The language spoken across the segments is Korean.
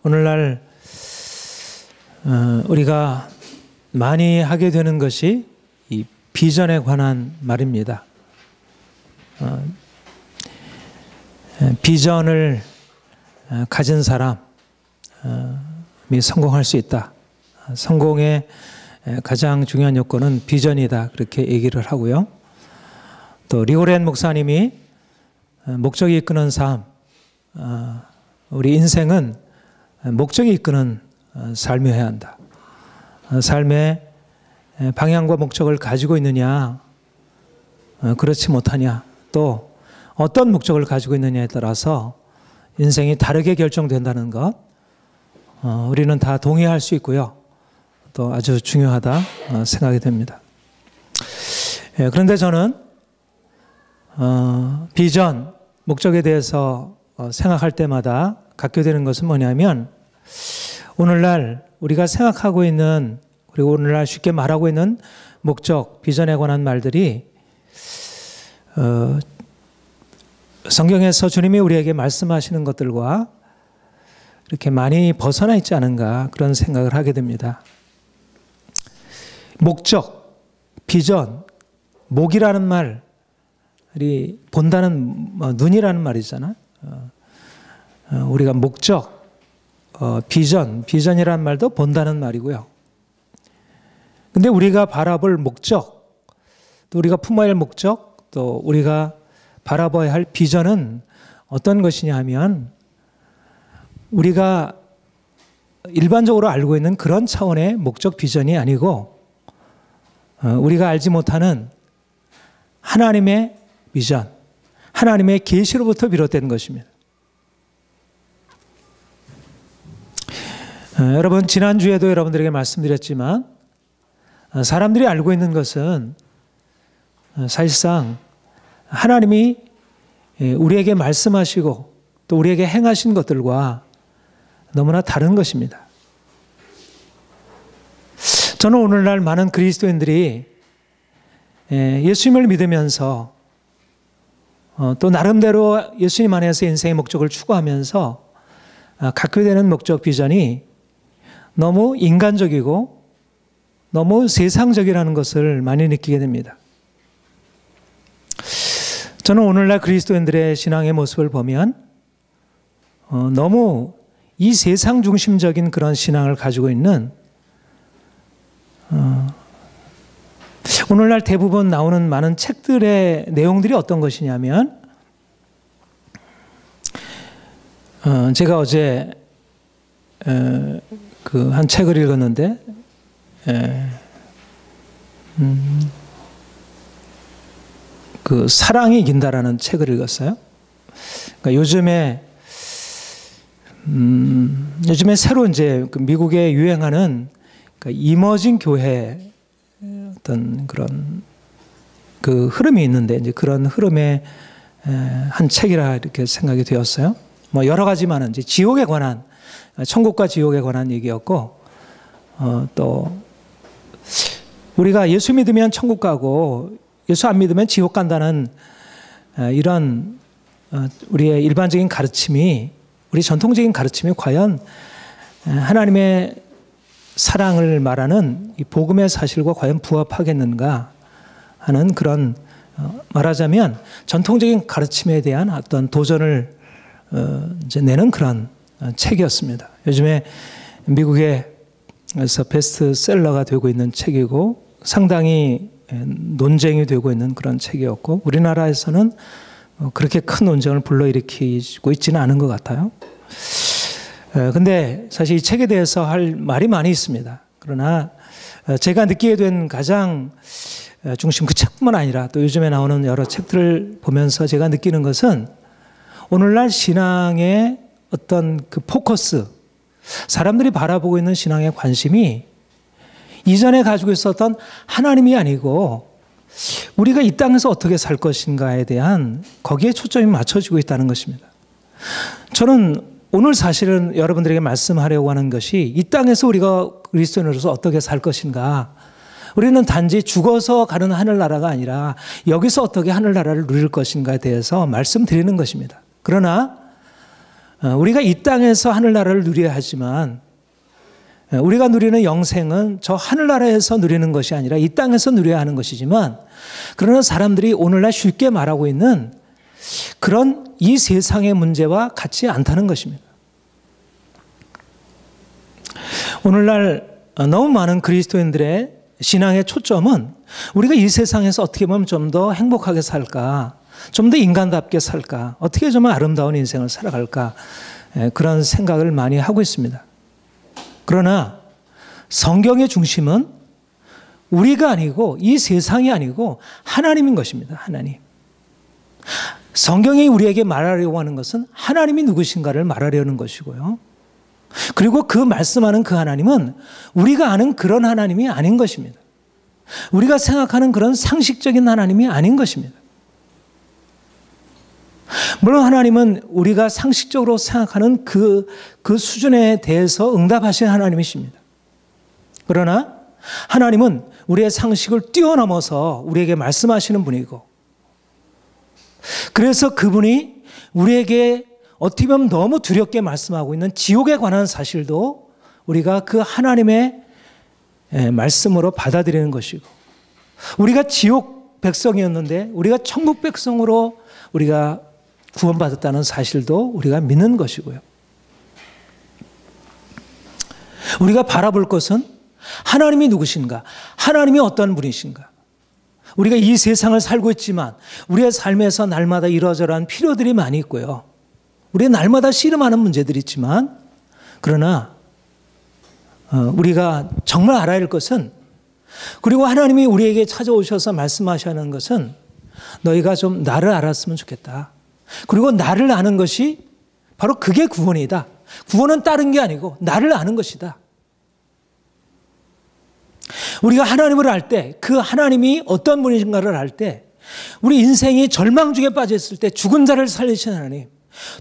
오늘날 우리가 많이 하게 되는 것이 이 비전에 관한 말입니다. 비전을 가진 사람이 성공할 수 있다. 성공의 가장 중요한 요건은 비전이다. 그렇게 얘기를 하고요. 또 리고렌 목사님이 목적이 이끄는 삶, 우리 인생은 목적이 이끄는 삶이어야 한다. 삶의 방향과 목적을 가지고 있느냐, 그렇지 못하냐, 또 어떤 목적을 가지고 있느냐에 따라서 인생이 다르게 결정된다는 것, 우리는 다 동의할 수 있고요. 또 아주 중요하다 생각이 됩니다. 그런데 저는 비전, 목적에 대해서 생각할 때마다 갖게 되는 것은 뭐냐면, 오늘날 우리가 생각하고 있는, 그리고 오늘날 쉽게 말하고 있는 목적, 비전에 관한 말들이 성경에서 주님이 우리에게 말씀하시는 것들과 이렇게 많이 벗어나 있지 않은가, 그런 생각을 하게 됩니다. 목적, 비전, 목이라는 말이 본다는 눈이라는 말이잖아. 우리가 목적, 비전이라는 말도 본다는 말이고요. 근데 우리가 바라볼 목적, 또 우리가 품어야 할 목적, 또 우리가 바라봐야 할 비전은 어떤 것이냐 하면, 우리가 일반적으로 알고 있는 그런 차원의 목적, 비전이 아니고 우리가 알지 못하는 하나님의 비전, 하나님의 계시로부터 비롯된 것입니다. 여러분, 지난주에도 여러분들에게 말씀드렸지만, 사람들이 알고 있는 것은 사실상 하나님이 우리에게 말씀하시고 또 우리에게 행하신 것들과 너무나 다른 것입니다. 저는 오늘날 많은 그리스도인들이 예수님을 믿으면서 또 나름대로 예수님 안에서 인생의 목적을 추구하면서 갖게 되는 목적, 비전이 너무 인간적이고 너무 세상적이라는 것을 많이 느끼게 됩니다. 저는 오늘날 그리스도인들의 신앙의 모습을 보면 너무 이 세상 중심적인 그런 신앙을 가지고 있는, 오늘날 대부분 나오는 많은 책들의 내용들이 어떤 것이냐면, 제가 어제 한 책을 읽었는데, 사랑이 이긴다라는 책을 읽었어요. 그러니까 요즘에 새로 이제 미국에 유행하는 이머징 교회 어떤 그런 흐름이 있는데, 이제 그런 흐름의 한 책이라 이렇게 생각이 되었어요. 뭐 여러 가지만은 이제 지옥에 관한, 천국과 지옥에 관한 얘기였고, 또 우리가 예수 믿으면 천국 가고 예수 안 믿으면 지옥 간다는 이런 우리의 일반적인 가르침이, 우리 전통적인 가르침이 과연 하나님의 사랑을 말하는 이 복음의 사실과 과연 부합하겠는가 하는 그런, 말하자면 전통적인 가르침에 대한 어떤 도전을 이제 내는 그런 책이었습니다. 요즘에 미국에서 베스트셀러가 되고 있는 책이고 상당히 논쟁이 되고 있는 그런 책이었고, 우리나라에서는 그렇게 큰 논쟁을 불러일으키고 있지는 않은 것 같아요. 근데 사실 이 책에 대해서 할 말이 많이 있습니다. 그러나 제가 느끼게 된 가장 중심, 그 책뿐만 아니라 또 요즘에 나오는 여러 책들을 보면서 제가 느끼는 것은, 오늘날 신앙의 어떤 포커스, 사람들이 바라보고 있는 신앙의 관심이 이전에 가지고 있었던 하나님이 아니고 우리가 이 땅에서 어떻게 살 것인가에 대한, 거기에 초점이 맞춰지고 있다는 것입니다. 저는 오늘 사실은 여러분들에게 말씀하려고 하는 것이, 이 땅에서 우리가 그리스도인으로서 어떻게 살 것인가, 우리는 단지 죽어서 가는 하늘나라가 아니라 여기서 어떻게 하늘나라를 누릴 것인가에 대해서 말씀드리는 것입니다. 그러나 우리가 이 땅에서 하늘나라를 누려야 하지만 우리가 누리는 영생은 저 하늘나라에서 누리는 것이 아니라 이 땅에서 누려야 하는 것이지만, 그러나 사람들이 오늘날 쉽게 말하고 있는 그런 이 세상의 문제와 같지 않다는 것입니다. 오늘날 너무 많은 그리스도인들의 신앙의 초점은 우리가 이 세상에서 어떻게 보면 좀 더 행복하게 살까, 좀 더 인간답게 살까, 어떻게 좀 아름다운 인생을 살아갈까, 그런 생각을 많이 하고 있습니다. 그러나 성경의 중심은 우리가 아니고 이 세상이 아니고 하나님인 것입니다. 하나님. 성경이 우리에게 말하려고 하는 것은 하나님이 누구신가를 말하려는 것이고요. 그리고 그 말씀하는 그 하나님은 우리가 아는 그런 하나님이 아닌 것입니다. 우리가 생각하는 그런 상식적인 하나님이 아닌 것입니다. 물론 하나님은 우리가 상식적으로 생각하는 그 수준에 대해서 응답하신 하나님이십니다. 그러나 하나님은 우리의 상식을 뛰어넘어서 우리에게 말씀하시는 분이고, 그래서 그분이 우리에게 어떻게 보면 너무 두렵게 말씀하고 있는 지옥에 관한 사실도 우리가 그 하나님의 말씀으로 받아들이는 것이고, 우리가 지옥 백성이었는데 우리가 천국 백성으로 우리가 구원받았다는 사실도 우리가 믿는 것이고요. 우리가 바라볼 것은 하나님이 누구신가? 하나님이 어떤 분이신가? 우리가 이 세상을 살고 있지만 우리의 삶에서 날마다 이러저러한 필요들이 많이 있고요. 우리가 날마다 씨름하는 문제들이 있지만, 그러나 우리가 정말 알아야 할 것은, 그리고 하나님이 우리에게 찾아오셔서 말씀하시는 것은 너희가 좀 나를 알았으면 좋겠다. 그리고 나를 아는 것이 바로 그게 구원이다. 구원은 다른 게 아니고 나를 아는 것이다. 우리가 하나님을 알 때, 그 하나님이 어떤 분인가를 알 때, 우리 인생이 절망 중에 빠졌을 때 죽은 자를 살리신 하나님,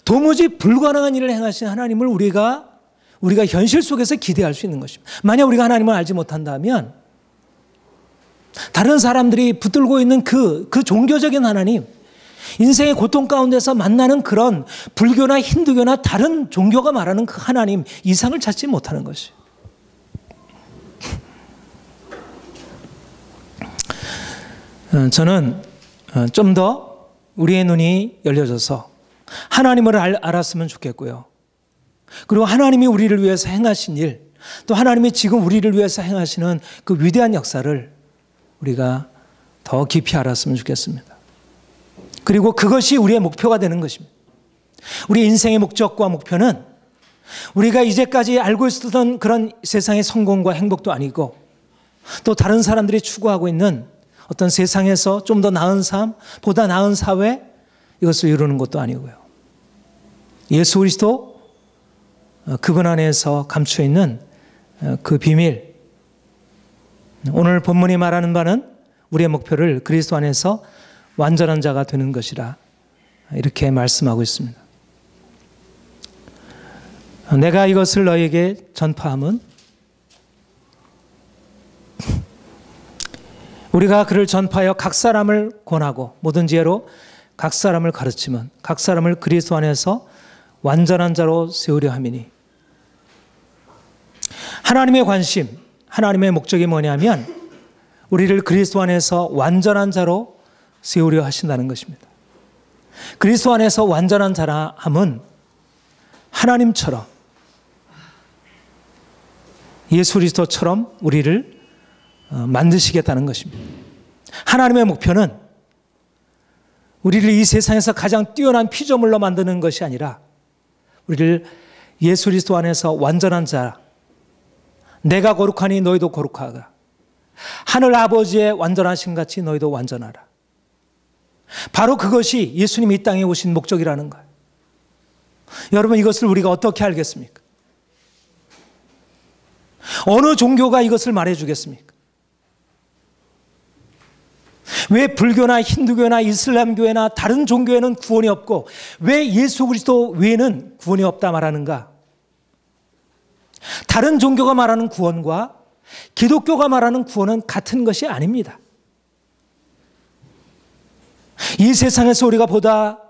도무지 불가능한 일을 행하신 하나님을 우리가 현실 속에서 기대할 수 있는 것입니다. 만약 우리가 하나님을 알지 못한다면 다른 사람들이 붙들고 있는 그 종교적인 하나님, 인생의 고통 가운데서 만나는 그런 불교나 힌두교나 다른 종교가 말하는 그 하나님 이상을 찾지 못하는 것이. 저는 좀 더 우리의 눈이 열려져서 하나님을 알았으면 좋겠고요. 그리고 하나님이 우리를 위해서 행하신 일, 또 하나님이 지금 우리를 위해서 행하시는 그 위대한 역사를 우리가 더 깊이 알았으면 좋겠습니다. 그리고 그것이 우리의 목표가 되는 것입니다. 우리 인생의 목적과 목표는 우리가 이제까지 알고 있었던 그런 세상의 성공과 행복도 아니고, 또 다른 사람들이 추구하고 있는 어떤 세상에서 좀 더 나은 삶, 보다 나은 사회, 이것을 이루는 것도 아니고요. 예수 그리스도, 그분 안에서 감추어 있는 그 비밀, 오늘 본문이 말하는 바는 우리의 목표를 그리스도 안에서 완전한 자가 되는 것이라, 이렇게 말씀하고 있습니다. 내가 이것을 너에게 전파함은, 우리가 그를 전파하여 각 사람을 권하고 모든 지혜로 각 사람을 가르치면 각 사람을 그리스도 안에서 완전한 자로 세우려 함이니. 하나님의 관심, 하나님의 목적이 뭐냐면 우리를 그리스도 안에서 완전한 자로 세우려 하신다는 것입니다. 그리스도 안에서 완전한 자라 함은 하나님처럼, 예수 그리스도처럼 우리를 만드시겠다는 것입니다. 하나님의 목표는 우리를 이 세상에서 가장 뛰어난 피조물로 만드는 것이 아니라 우리를 예수 그리스도 안에서 완전한 자, 내가 거룩하니 너희도 거룩하라, 하늘 아버지의 완전하신 같이 너희도 완전하라. 바로 그것이 예수님이 이 땅에 오신 목적이라는 거예요. 여러분, 이것을 우리가 어떻게 알겠습니까? 어느 종교가 이것을 말해주겠습니까? 왜 불교나 힌두교나 이슬람교회나 다른 종교에는 구원이 없고 왜 예수 그리스도 외에는 구원이 없다 말하는가? 다른 종교가 말하는 구원과 기독교가 말하는 구원은 같은 것이 아닙니다. 이 세상에서 우리가 보다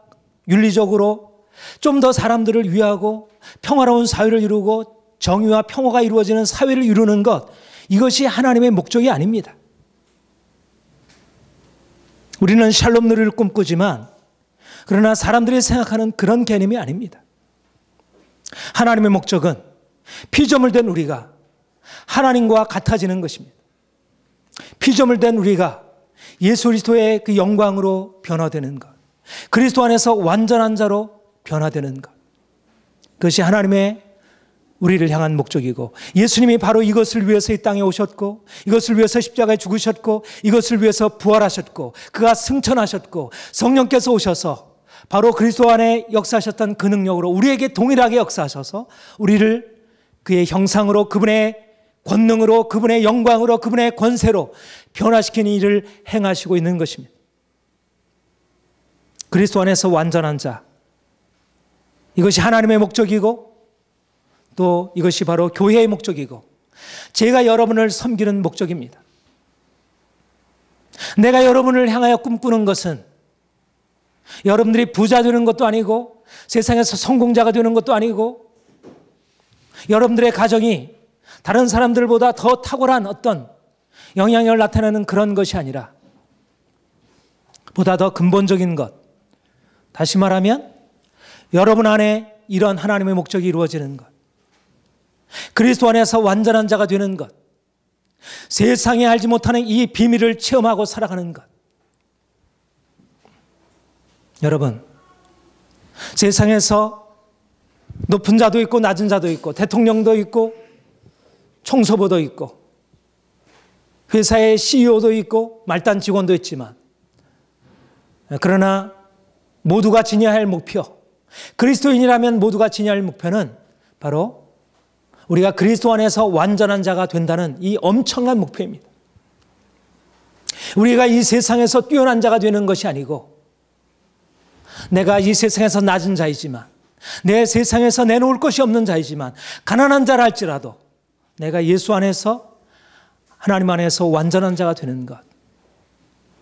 윤리적으로 좀 더 사람들을 위하고 평화로운 사회를 이루고 정의와 평화가 이루어지는 사회를 이루는 것, 이것이 하나님의 목적이 아닙니다. 우리는 샬롬 누리를 꿈꾸지만 그러나 사람들이 생각하는 그런 개념이 아닙니다. 하나님의 목적은 피조물 된 우리가 하나님과 같아지는 것입니다. 피조물 된 우리가 예수 그리스도의 그 영광으로 변화되는 것, 그리스도 안에서 완전한 자로 변화되는 것, 그것이 하나님의 우리를 향한 목적이고, 예수님이 바로 이것을 위해서 이 땅에 오셨고, 이것을 위해서 십자가에 죽으셨고, 이것을 위해서 부활하셨고, 그가 승천하셨고, 성령께서 오셔서 바로 그리스도 안에 역사하셨던 그 능력으로 우리에게 동일하게 역사하셔서 우리를 그의 형상으로, 그분의 권능으로, 그분의 영광으로, 그분의 권세로 변화시키는 일을 행하시고 있는 것입니다. 그리스도 안에서 완전한 자, 이것이 하나님의 목적이고 또 이것이 바로 교회의 목적이고 제가 여러분을 섬기는 목적입니다. 내가 여러분을 향하여 꿈꾸는 것은 여러분들이 부자 되는 것도 아니고 세상에서 성공자가 되는 것도 아니고 여러분들의 가정이 다른 사람들보다 더 탁월한 어떤 영향력을 나타내는 그런 것이 아니라 보다 더 근본적인 것, 다시 말하면 여러분 안에 이런 하나님의 목적이 이루어지는 것, 그리스도 안에서 완전한 자가 되는 것, 세상에 알지 못하는 이 비밀을 체험하고 살아가는 것. 여러분, 세상에서 높은 자도 있고 낮은 자도 있고 대통령도 있고 총서부도 있고 회사의 CEO도 있고 말단 직원도 있지만 그러나 모두가 지녀야 할 목표, 그리스도인이라면 모두가 지녀야 할 목표는 바로 우리가 그리스도 안에서 완전한 자가 된다는 이 엄청난 목표입니다. 우리가 이 세상에서 뛰어난 자가 되는 것이 아니고 내가 이 세상에서 낮은 자이지만 내 세상에서 내놓을 것이 없는 자이지만 가난한 자라 할지라도 내가 예수 안에서 하나님 안에서 완전한 자가 되는 것,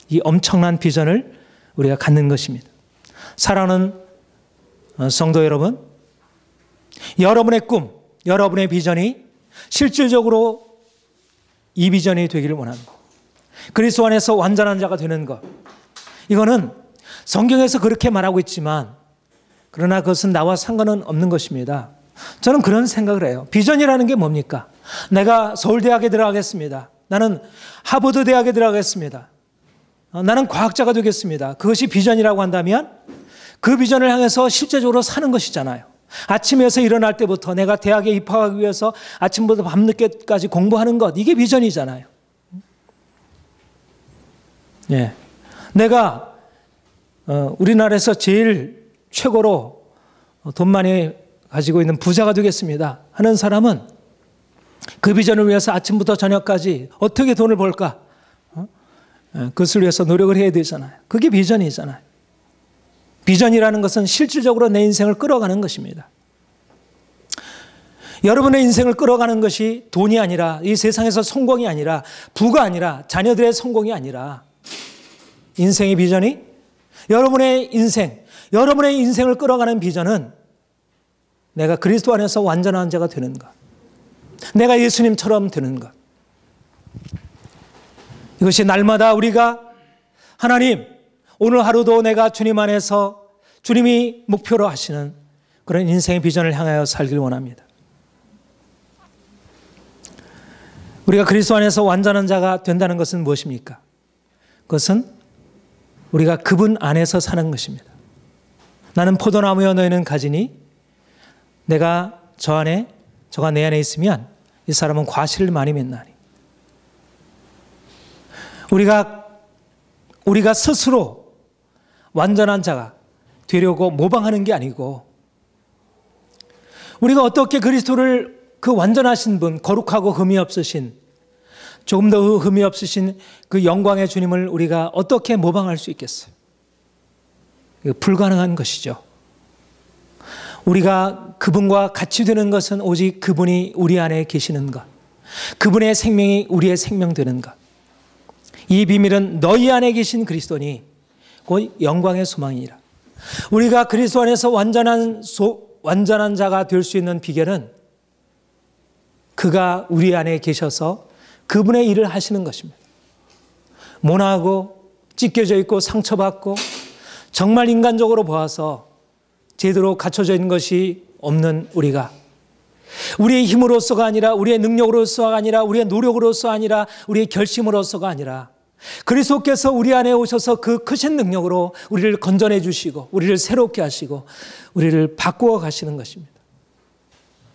이 엄청난 비전을 우리가 갖는 것입니다. 사랑하는 성도 여러분, 여러분의 꿈, 여러분의 비전이 실질적으로 이 비전이 되기를 원합니다. 그리스도 안에서 완전한 자가 되는 것, 이거는 성경에서 그렇게 말하고 있지만 그러나 그것은 나와 상관은 없는 것입니다. 저는 그런 생각을 해요. 비전이라는 게 뭡니까? 내가 서울대학에 들어가겠습니다. 나는 하버드 대학에 들어가겠습니다. 나는 과학자가 되겠습니다. 그것이 비전이라고 한다면 그 비전을 향해서 실제적으로 사는 것이잖아요. 아침에서 일어날 때부터 내가 대학에 입학하기 위해서 아침부터 밤늦게까지 공부하는 것, 이게 비전이잖아요. 예. 내가 우리나라에서 제일 최고로 돈 많이 가지고 있는 부자가 되겠습니다 하는 사람은 그 비전을 위해서 아침부터 저녁까지 어떻게 돈을 벌까? 그것을 위해서 노력을 해야 되잖아요. 그게 비전이잖아요. 비전이라는 것은 실질적으로 내 인생을 끌어가는 것입니다. 여러분의 인생을 끌어가는 것이 돈이 아니라, 이 세상에서 성공이 아니라, 부가 아니라, 자녀들의 성공이 아니라, 인생의 비전이 여러분의 인생을 끌어가는 비전은 내가 그리스도 안에서 완전한 자가 되는 것, 내가 예수님처럼 되는 것. 이것이 날마다 우리가 하나님, 오늘 하루도 내가 주님 안에서 주님이 목표로 하시는 그런 인생의 비전을 향하여 살길 원합니다. 우리가 그리스도 안에서 완전한 자가 된다는 것은 무엇입니까? 그것은 우리가 그분 안에서 사는 것입니다. 나는 포도나무여 너희는 가지니 내가 저가 내 안에 있으면 이 사람은 과실을 많이 맺나니. 우리가 스스로 완전한 자가 되려고 모방하는 게 아니고 우리가 어떻게 그리스도를 그 완전하신 분, 거룩하고 흠이 없으신, 조금 더 흠이 없으신 그 영광의 주님을 우리가 어떻게 모방할 수 있겠어요? 불가능한 것이죠. 우리가 그분과 같이 되는 것은 오직 그분이 우리 안에 계시는 것, 그분의 생명이 우리의 생명 되는 것. 이 비밀은 너희 안에 계신 그리스도니 곧 영광의 소망이라. 우리가 그리스도 안에서 완전한 자가 될 수 있는 비결은 그가 우리 안에 계셔서 그분의 일을 하시는 것입니다. 모나고 찢겨져 있고 상처받고 정말 인간적으로 보아서 제대로 갖춰져 있는 것이 없는 우리가 우리의 힘으로서가 아니라 우리의 능력으로서가 아니라 우리의 노력으로서 아니라 우리의 결심으로서가 아니라 그리스도께서 우리 안에 오셔서 그 크신 능력으로 우리를 건전해 주시고 우리를 새롭게 하시고 우리를 바꾸어 가시는 것입니다.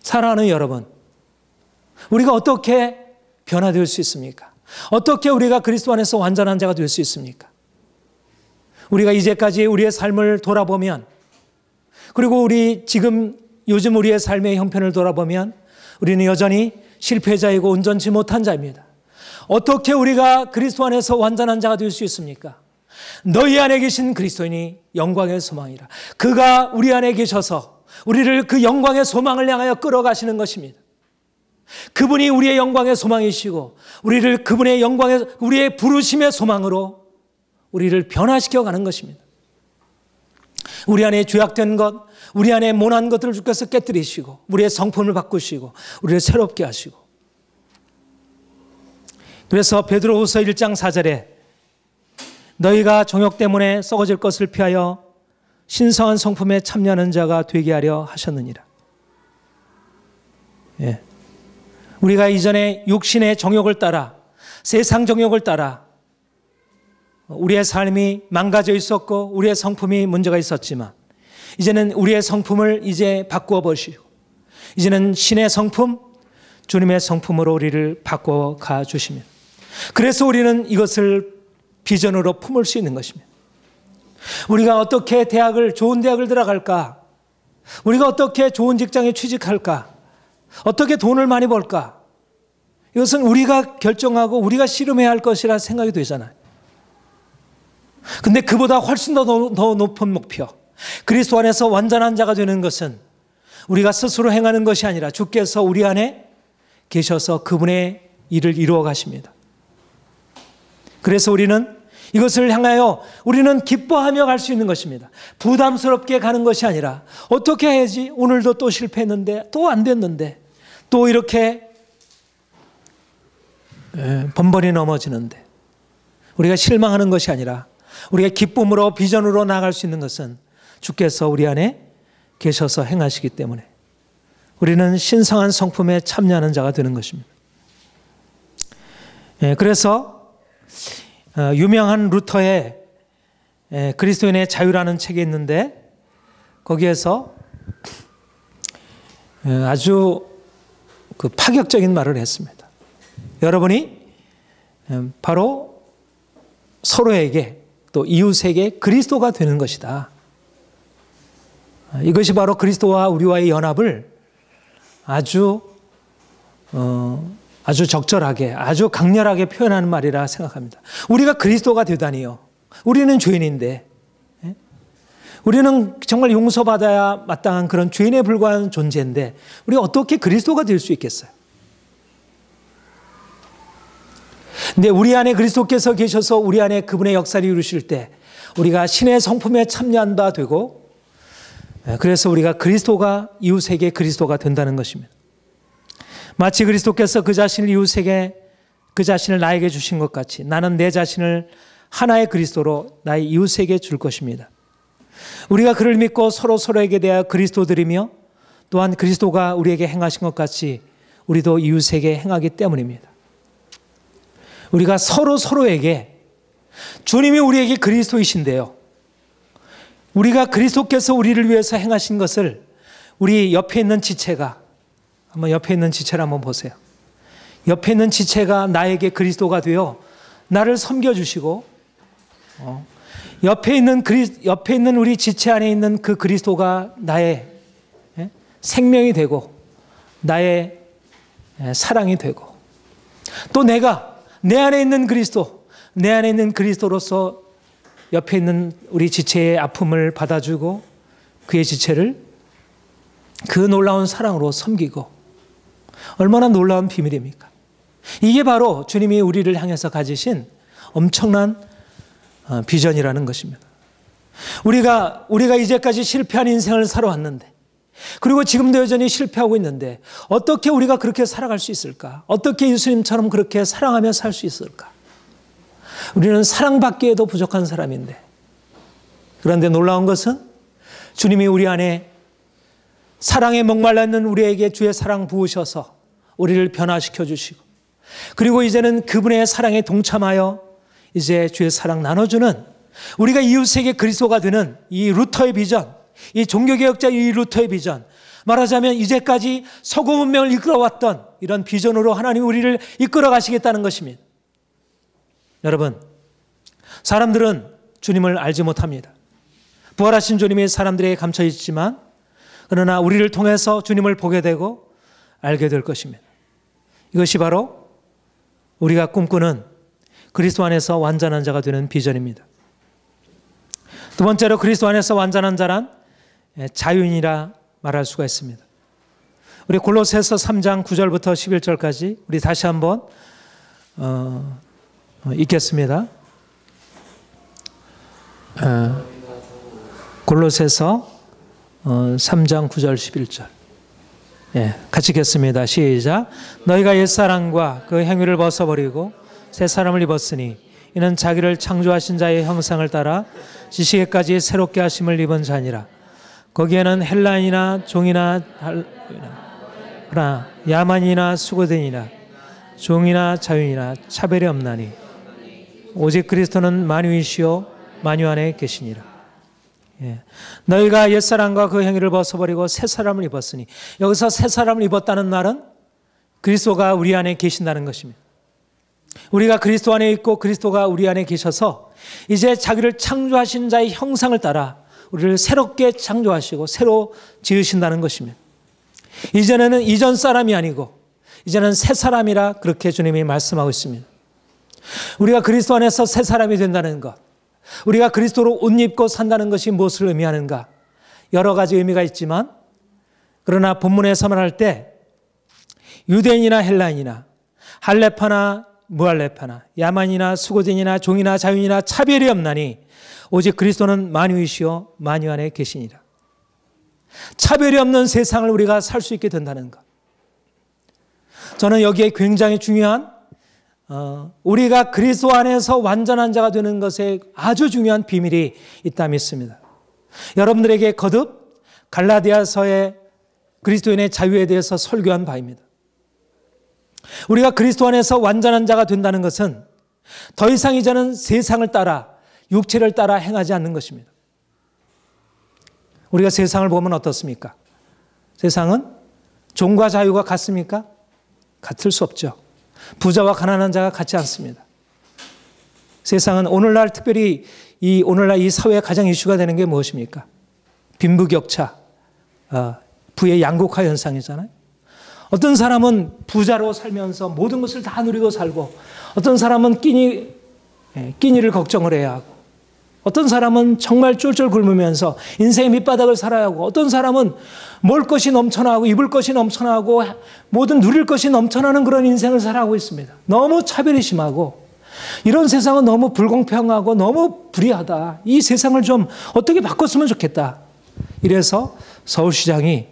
사랑하는 여러분, 우리가 어떻게 변화될 수 있습니까? 어떻게 우리가 그리스도 안에서 완전한 자가 될 수 있습니까? 우리가 이제까지 우리의 삶을 돌아보면 그리고 요즘 우리의 삶의 형편을 돌아보면 우리는 여전히 실패자이고 온전치 못한 자입니다. 어떻게 우리가 그리스도 안에서 완전한 자가 될 수 있습니까? 너희 안에 계신 그리스도인이 영광의 소망이라. 그가 우리 안에 계셔서 우리를 그 영광의 소망을 향하여 끌어가시는 것입니다. 그분이 우리의 영광의 소망이시고 우리를 그분의 우리의 부르심의 소망으로 우리를 변화시켜 가는 것입니다. 우리 안에 죄악된 것, 우리 안에 모난 것들을 주께서 깨뜨리시고 우리의 성품을 바꾸시고 우리를 새롭게 하시고. 그래서 베드로후서 1장 4절에 너희가 정욕 때문에 썩어질 것을 피하여 신성한 성품에 참여하는 자가 되게 하려 하셨느니라. 예. 우리가 이전에 육신의 정욕을 따라 세상 정욕을 따라 우리의 삶이 망가져 있었고 우리의 성품이 문제가 있었지만 이제는 우리의 성품을 이제 바꾸어 보시고 이제는 신의 성품, 주님의 성품으로 우리를 바꾸어 가 주십니다. 그래서 우리는 이것을 비전으로 품을 수 있는 것입니다. 우리가 어떻게 좋은 대학을 들어갈까? 우리가 어떻게 좋은 직장에 취직할까? 어떻게 돈을 많이 벌까? 이것은 우리가 결정하고 우리가 씨름해야 할 것이라 생각이 되잖아요. 근데 그보다 훨씬 더 높은 목표, 그리스도 안에서 완전한 자가 되는 것은 우리가 스스로 행하는 것이 아니라 주께서 우리 안에 계셔서 그분의 일을 이루어 가십니다. 그래서 우리는 이것을 향하여 우리는 기뻐하며 갈 수 있는 것입니다. 부담스럽게 가는 것이 아니라 어떻게 해야지? 오늘도 또 실패했는데 또 안 됐는데 또 이렇게 번번이 넘어지는데 우리가 실망하는 것이 아니라 우리가 기쁨으로 비전으로 나아갈 수 있는 것은 주께서 우리 안에 계셔서 행하시기 때문에 우리는 신성한 성품에 참여하는 자가 되는 것입니다. 그래서 유명한 루터의 그리스도인의 자유라는 책이 있는데 거기에서 아주 그 파격적인 말을 했습니다. 여러분이 바로 서로에게 또 이웃에게 그리스도가 되는 것이다. 이것이 바로 그리스도와 우리와의 연합을 아주 적절하게, 아주 강렬하게 표현하는 말이라 생각합니다. 우리가 그리스도가 되다니요. 우리는 죄인인데, 우리는 정말 용서받아야 마땅한 그런 죄인에 불과한 존재인데, 우리가 어떻게 그리스도가 될 수 있겠어요? 근데 우리 안에 그리스도께서 계셔서 우리 안에 그분의 역사를 이루실 때, 우리가 신의 성품에 참여한 바 되고, 그래서 우리가 그리스도가 이웃에게 그리스도가 된다는 것입니다. 마치 그리스도께서 그 자신을 이웃에게 그 자신을 나에게 주신 것 같이 나는 내 자신을 하나의 그리스도로 나의 이웃에게 줄 것입니다. 우리가 그를 믿고 서로에게 대하여 그리스도들이며 또한 그리스도가 우리에게 행하신 것 같이 우리도 이웃에게 행하기 때문입니다. 우리가 서로에게 주님이 우리에게 그리스도이신데요. 우리가 그리스도께서 우리를 위해서 행하신 것을 우리 옆에 있는 지체가 한번 옆에 있는 지체를 한번 보세요. 옆에 있는 지체가 나에게 그리스도가 되어 나를 섬겨주시고 옆에 있는 우리 지체 안에 있는 그 그리스도가 나의 생명이 되고 나의 사랑이 되고 또 내가 내 안에 있는 그리스도로서 옆에 있는 우리 지체의 아픔을 받아주고 그의 지체를 그 놀라운 사랑으로 섬기고 얼마나 놀라운 비밀입니까? 이게 바로 주님이 우리를 향해서 가지신 엄청난 비전이라는 것입니다. 우리가 이제까지 실패한 인생을 살아왔는데, 그리고 지금도 여전히 실패하고 있는데 어떻게 우리가 그렇게 살아갈 수 있을까? 어떻게 예수님처럼 그렇게 사랑하며 살 수 있을까? 우리는 사랑받기에도 부족한 사람인데, 그런데 놀라운 것은 주님이 우리 안에 사랑에 목말라 있는 우리에게 주의 사랑 부으셔서 우리를 변화시켜 주시고, 그리고 이제는 그분의 사랑에 동참하여 이제 주의 사랑 나눠주는, 우리가 이웃에게 그리스도가 되는 이 루터의 비전, 이 종교개혁자 이 루터의 비전, 말하자면 이제까지 서구 문명을 이끌어왔던 이런 비전으로 하나님 우리를 이끌어 가시겠다는 것입니다. 여러분, 사람들은 주님을 알지 못합니다. 부활하신 주님이 사람들에게 감춰 있지만, 그러나 우리를 통해서 주님을 보게 되고 알게 될 것입니다. 이것이 바로 우리가 꿈꾸는 그리스도 안에서 완전한 자가 되는 비전입니다. 두 번째로 그리스도 안에서 완전한 자란 자유인이라 말할 수가 있습니다. 우리 골로새서 3장 9절부터 11절까지 우리 다시 한번 읽겠습니다. 골로새서 3장 9절 11절. 같이 읽겠습니다. 시작. 너희가 옛사람과 그 행위를 벗어버리고 새 사람을 입었으니 이는 자기를 창조하신 자의 형상을 따라 지식에까지 새롭게 하심을 입은 자니라. 거기에는 헬라인이나 종이나 야만이나 수고된이나 종이나 자유이나 차별이 없나니 오직 그리스도는 만유이시요 만유 안에 계시니라. 너희가 옛사람과 그 행위를 벗어버리고 새 사람을 입었으니, 여기서 새 사람을 입었다는 말은 그리스도가 우리 안에 계신다는 것입니다. 우리가 그리스도 안에 있고 그리스도가 우리 안에 계셔서 이제 자기를 창조하신 자의 형상을 따라 우리를 새롭게 창조하시고 새로 지으신다는 것입니다. 이전에는 이전 사람이 아니고 이제는 새 사람이라 그렇게 주님이 말씀하고 있습니다. 우리가 그리스도 안에서 새 사람이 된다는 것, 우리가 그리스도로 옷 입고 산다는 것이 무엇을 의미하는가? 여러 가지 의미가 있지만, 그러나 본문에서 말할 때 유대인이나 헬라인이나 할레파나 무할레파나 야만이나 수고진이나 종이나 자유인이나 차별이 없나니 오직 그리스도는 만유이시오 만유 안에 계시니라. 차별이 없는 세상을 우리가 살 수 있게 된다는 것, 저는 여기에 굉장히 중요한 우리가 그리스도 안에서 완전한 자가 되는 것에 아주 중요한 비밀이 있다 믿습니다. 여러분들에게 거듭 갈라디아서의 그리스도인의 자유에 대해서 설교한 바입니다. 우리가 그리스도 안에서 완전한 자가 된다는 것은 더 이상 이제는 세상을 따라 육체를 따라 행하지 않는 것입니다. 우리가 세상을 보면 어떻습니까? 세상은 종과 자유가 같습니까? 같을 수 없죠. 부자와 가난한 자가 같지 않습니다. 세상은 오늘날 특별히 오늘날 이 사회에 가장 이슈가 되는 게 무엇입니까? 빈부격차, 부의 양극화 현상이잖아요. 어떤 사람은 부자로 살면서 모든 것을 다 누리고 살고, 어떤 사람은 끼니를 걱정을 해야 하고, 어떤 사람은 정말 쫄쫄 굶으면서 인생의 밑바닥을 살아야 하고, 어떤 사람은 먹을 것이 넘쳐나고 입을 것이 넘쳐나고 모든 누릴 것이 넘쳐나는 그런 인생을 살아가고 있습니다. 너무 차별이 심하고 이런 세상은 너무 불공평하고 너무 불의하다. 이 세상을 좀 어떻게 바꿨으면 좋겠다. 이래서 서울시장이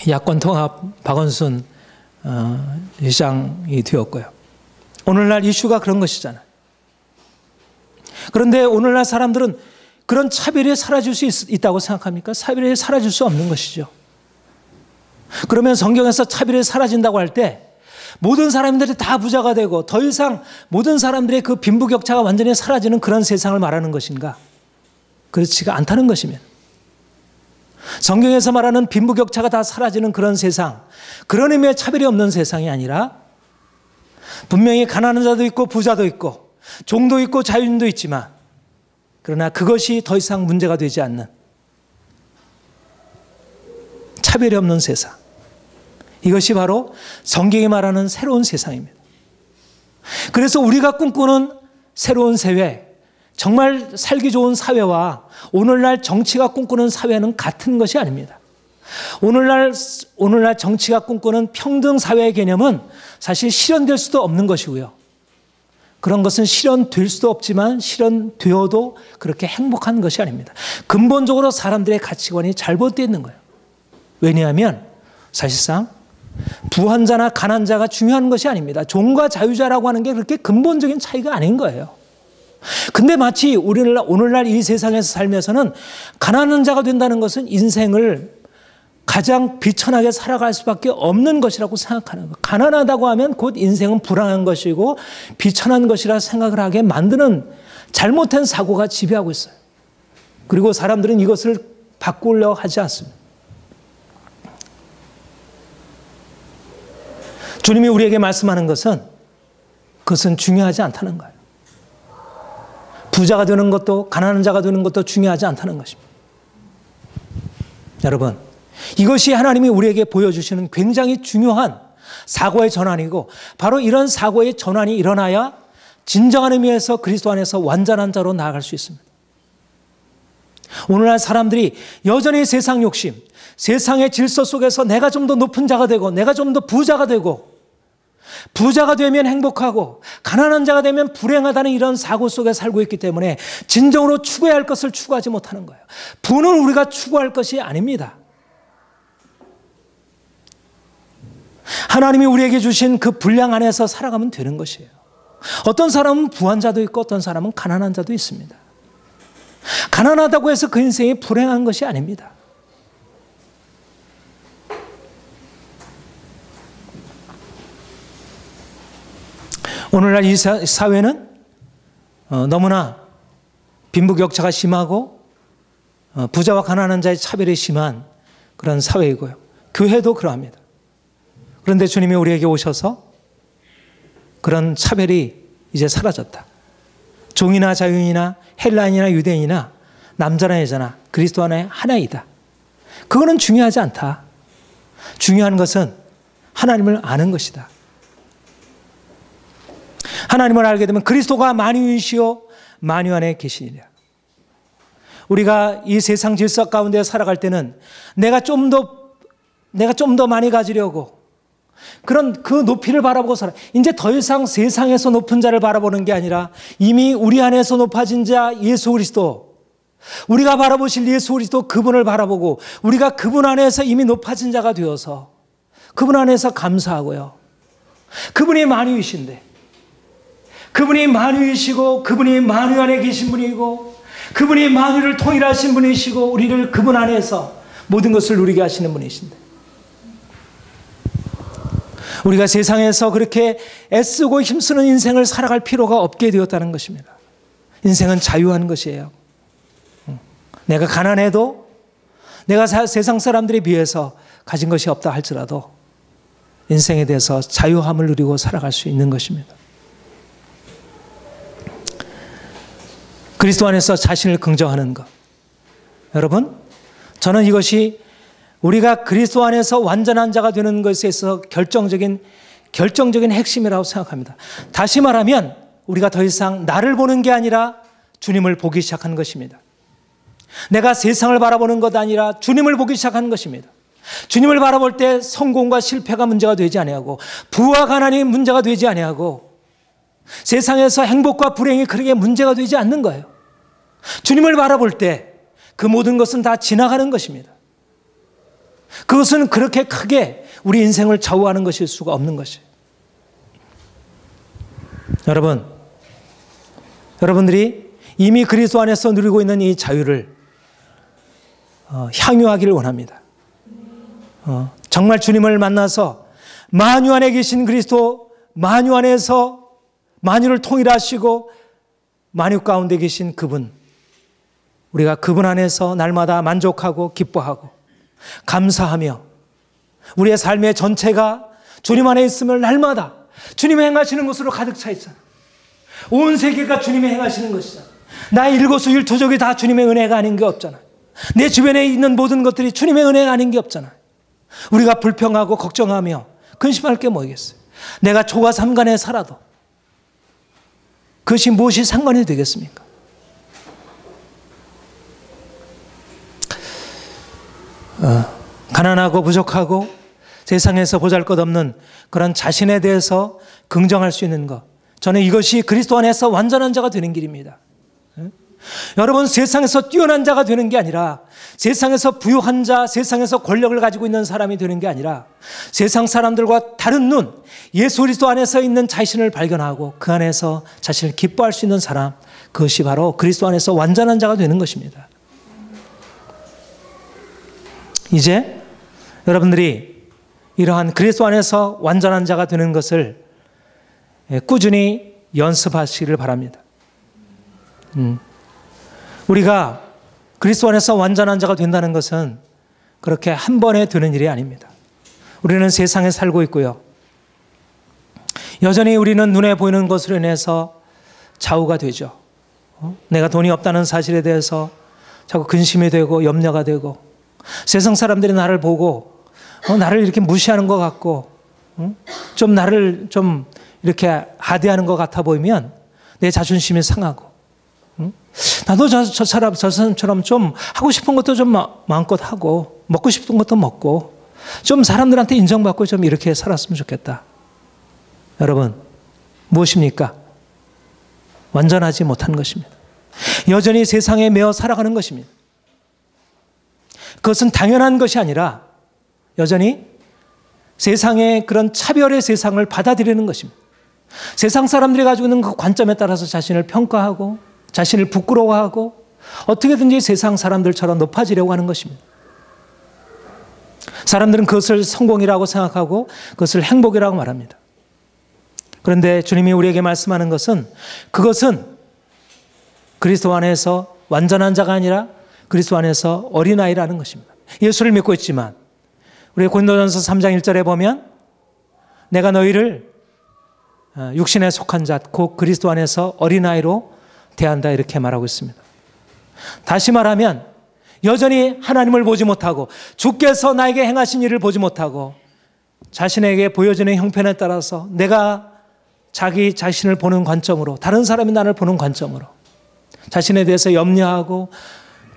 야권통합 박원순 시장이 되었고요. 오늘날 이슈가 그런 것이잖아요. 그런데 오늘날 사람들은 그런 차별이 사라질 수 있다고 생각합니까? 차별이 사라질 수 없는 것이죠. 그러면 성경에서 차별이 사라진다고 할 때 모든 사람들이 다 부자가 되고 더 이상 모든 사람들의 그 빈부격차가 완전히 사라지는 그런 세상을 말하는 것인가? 그렇지가 않다는 것이면, 성경에서 말하는 빈부격차가 다 사라지는 그런 세상, 그런 의미의 차별이 없는 세상이 아니라 분명히 가난한 자도 있고 부자도 있고 종도 있고 자유인도 있지만, 그러나 그것이 더 이상 문제가 되지 않는 차별이 없는 세상, 이것이 바로 성경이 말하는 새로운 세상입니다. 그래서 우리가 꿈꾸는 새로운 사회, 정말 살기 좋은 사회와 오늘날 정치가 꿈꾸는 사회는 같은 것이 아닙니다. 오늘날 정치가 꿈꾸는 평등 사회의 개념은 사실 실현될 수도 없는 것이고요. 그런 것은 실현될 수도 없지만 실현되어도 그렇게 행복한 것이 아닙니다. 근본적으로 사람들의 가치관이 잘못되어 있는 거예요. 왜냐하면 사실상 부한 자나 가난한 자가 중요한 것이 아닙니다. 종과 자유자라고 하는 게 그렇게 근본적인 차이가 아닌 거예요. 근데 마치 우리는 오늘날 이 세상에서 살면서는 가난한 자가 된다는 것은 인생을 가장 비천하게 살아갈 수밖에 없는 것이라고 생각하는 거예요. 가난하다고 하면 곧 인생은 불안한 것이고 비천한 것이라 생각을 하게 만드는 잘못된 사고가 지배하고 있어요. 그리고 사람들은 이것을 바꾸려고 하지 않습니다. 주님이 우리에게 말씀하는 것은 그것은 중요하지 않다는 거예요. 부자가 되는 것도 가난한 자가 되는 것도 중요하지 않다는 것입니다. 여러분, 이것이 하나님이 우리에게 보여주시는 굉장히 중요한 사고의 전환이고 바로 이런 사고의 전환이 일어나야 진정한 의미에서 그리스도 안에서 완전한 자로 나아갈 수 있습니다. 오늘날 사람들이 여전히 세상 욕심, 세상의 질서 속에서 내가 좀 더 높은 자가 되고 내가 좀 더 부자가 되고 부자가 되면 행복하고 가난한 자가 되면 불행하다는 이런 사고 속에 살고 있기 때문에 진정으로 추구해야 할 것을 추구하지 못하는 거예요. 부는 우리가 추구할 것이 아닙니다. 하나님이 우리에게 주신 그 분량 안에서 살아가면 되는 것이에요. 어떤 사람은 부한 자도 있고 어떤 사람은 가난한 자도 있습니다. 가난하다고 해서 그 인생이 불행한 것이 아닙니다. 오늘날 이 사회는 너무나 빈부격차가 심하고 부자와 가난한 자의 차별이 심한 그런 사회이고요. 교회도 그러합니다. 그런데 주님이 우리에게 오셔서 그런 차별이 이제 사라졌다. 종이나 자유인이나 헬라인이나 유대인이나 남자나 여자나 그리스도 안에 하나이다. 그거는 중요하지 않다. 중요한 것은 하나님을 아는 것이다. 하나님을 알게 되면 그리스도가 만유이시오 만유 안에 계시니라. 우리가 이 세상 질서 가운데 살아갈 때는 내가 좀 더 많이 가지려고 그런 그 높이를 바라보고 살아. 이제 더 이상 세상에서 높은 자를 바라보는 게 아니라 이미 우리 안에서 높아진 자 예수 그리스도, 우리가 바라보실 예수 그리스도 그분을 바라보고 우리가 그분 안에서 이미 높아진 자가 되어서 그분 안에서 감사하고요. 그분이 만유이신데 그분이 만유이시고 그분이 만유 안에 계신 분이고 그분이 만유를 통일하신 분이시고 우리를 그분 안에서 모든 것을 누리게 하시는 분이신데 우리가 세상에서 그렇게 애쓰고 힘쓰는 인생을 살아갈 필요가 없게 되었다는 것입니다. 인생은 자유한 것이에요. 내가 가난해도 내가 세상 사람들에 비해서 가진 것이 없다 할지라도 인생에 대해서 자유함을 누리고 살아갈 수 있는 것입니다. 그리스도 안에서 자신을 긍정하는 것. 여러분, 저는 이것이 우리가 그리스도 안에서 완전한 자가 되는 것에 있어서 결정적인 핵심이라고 생각합니다. 다시 말하면 우리가 더 이상 나를 보는 게 아니라 주님을 보기 시작한 것입니다. 내가 세상을 바라보는 것 아니라 주님을 보기 시작한 것입니다. 주님을 바라볼 때 성공과 실패가 문제가 되지 아니하고 부와 가난이 문제가 되지 아니하고 세상에서 행복과 불행이 그렇게 문제가 되지 않는 거예요. 주님을 바라볼 때 그 모든 것은 다 지나가는 것입니다. 그것은 그렇게 크게 우리 인생을 좌우하는 것일 수가 없는 것이에요. 여러분들이 이미 그리스도 안에서 누리고 있는 이 자유를 향유하기를 원합니다. 정말 주님을 만나서 만유 안에 계신 그리스도, 만유 안에서 만유를 통일하시고 만유 가운데 계신 그분, 우리가 그분 안에서 날마다 만족하고 기뻐하고 감사하며 우리의 삶의 전체가 주님 안에 있으면 날마다 주님의 행하시는 것으로 가득 차 있잖아. 온 세계가 주님의 행하시는 것이잖아. 나의 일거수일투족이 다 주님의 은혜가 아닌 게 없잖아. 내 주변에 있는 모든 것들이 주님의 은혜가 아닌 게 없잖아. 우리가 불평하고 걱정하며 근심할 게 뭐겠어요. 내가 초과 삼간에 살아도 그것이 무엇이 상관이 되겠습니까? 가난하고 부족하고 세상에서 보잘것없는 그런 자신에 대해서 긍정할 수 있는 것, 저는 이것이 그리스도 안에서 완전한 자가 되는 길입니다. 여러분, 세상에서 뛰어난 자가 되는 게 아니라, 세상에서 부유한 자, 세상에서 권력을 가지고 있는 사람이 되는 게 아니라, 세상 사람들과 다른 눈, 예수 그리스도 안에서 있는 자신을 발견하고 그 안에서 자신을 기뻐할 수 있는 사람, 그것이 바로 그리스도 안에서 완전한 자가 되는 것입니다. 이제 여러분들이 이러한 그리스도 안에서 완전한 자가 되는 것을 꾸준히 연습하시기를 바랍니다. 우리가 그리스도 안에서 완전한 자가 된다는 것은 그렇게 한 번에 되는 일이 아닙니다. 우리는 세상에 살고 있고요. 여전히 우리는 눈에 보이는 것으로 인해서 좌우가 되죠. 내가 돈이 없다는 사실에 대해서 자꾸 근심이 되고 염려가 되고, 세상 사람들이 나를 보고 나를 이렇게 무시하는 것 같고, 좀 나를 좀 이렇게 하대하는 것 같아 보이면 내 자존심이 상하고, 나도 저 사람처럼 좀 하고 싶은 것도 좀 마음껏 하고, 먹고 싶은 것도 먹고, 좀 사람들한테 인정받고 좀 이렇게 살았으면 좋겠다. 여러분, 무엇입니까? 완전하지 못한 것입니다. 여전히 세상에 매어 살아가는 것입니다. 그것은 당연한 것이 아니라 여전히 세상의 그런 차별의 세상을 받아들이는 것입니다. 세상 사람들이 가지고 있는 그 관점에 따라서 자신을 평가하고 자신을 부끄러워하고 어떻게든지 세상 사람들처럼 높아지려고 하는 것입니다. 사람들은 그것을 성공이라고 생각하고 그것을 행복이라고 말합니다. 그런데 주님이 우리에게 말씀하는 것은, 그것은 그리스도 안에서 완전한 자가 아니라 그리스도 안에서 어린아이라는 것입니다. 예수를 믿고 있지만 우리 고린도전서 3장 1절에 보면 내가 너희를 육신에 속한 자 곧 그리스도 안에서 어린아이로 대한다 이렇게 말하고 있습니다. 다시 말하면 여전히 하나님을 보지 못하고 주께서 나에게 행하신 일을 보지 못하고 자신에게 보여지는 형편에 따라서 내가 자기 자신을 보는 관점으로, 다른 사람이 나를 보는 관점으로 자신에 대해서 염려하고